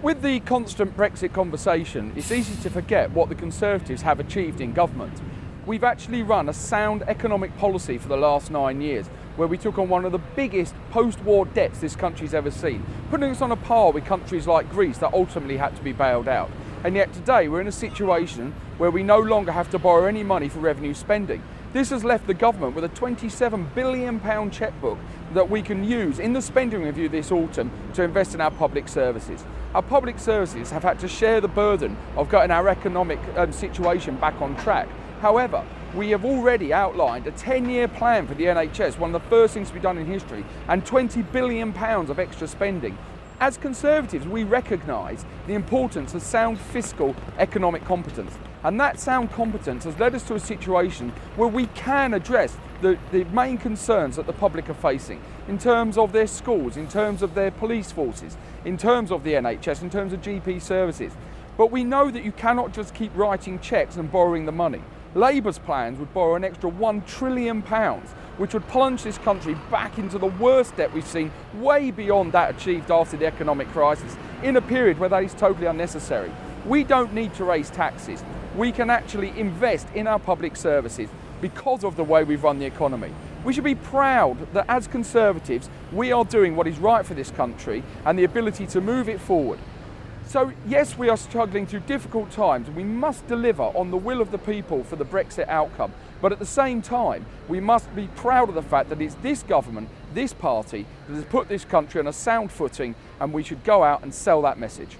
With the constant Brexit conversation, it's easy to forget what the Conservatives have achieved in government. We've actually run a sound economic policy for the last 9 years, where we took on one of the biggest post-war debts this country's ever seen, putting us on a par with countries like Greece that ultimately had to be bailed out. And yet today we're in a situation where we no longer have to borrow any money for revenue spending. This has left the government with a £27 billion chequebook that we can use in the spending review this autumn to invest in our public services. Our public services have had to share the burden of getting our economic situation back on track. However, we have already outlined a 10-year plan for the NHS, one of the first things to be done in history, and £20 billion of extra spending. As Conservatives, we recognise the importance of sound fiscal economic competence. And that sound competence has led us to a situation where we can address the main concerns that the public are facing in terms of their schools, in terms of their police forces, in terms of the NHS, in terms of GP services. But we know that you cannot just keep writing cheques and borrowing the money. Labour's plans would borrow an extra £1 trillion, which would plunge this country back into the worst debt we've seen, way beyond that achieved after the economic crisis, in a period where that is totally unnecessary. We don't need to raise taxes. We can actually invest in our public services because of the way we've run the economy. We should be proud that as Conservatives, we are doing what is right for this country and the ability to move it forward. So yes, we are struggling through difficult times and we must deliver on the will of the people for the Brexit outcome. But at the same time, we must be proud of the fact that it's this government, this party, that has put this country on a sound footing, and we should go out and sell that message.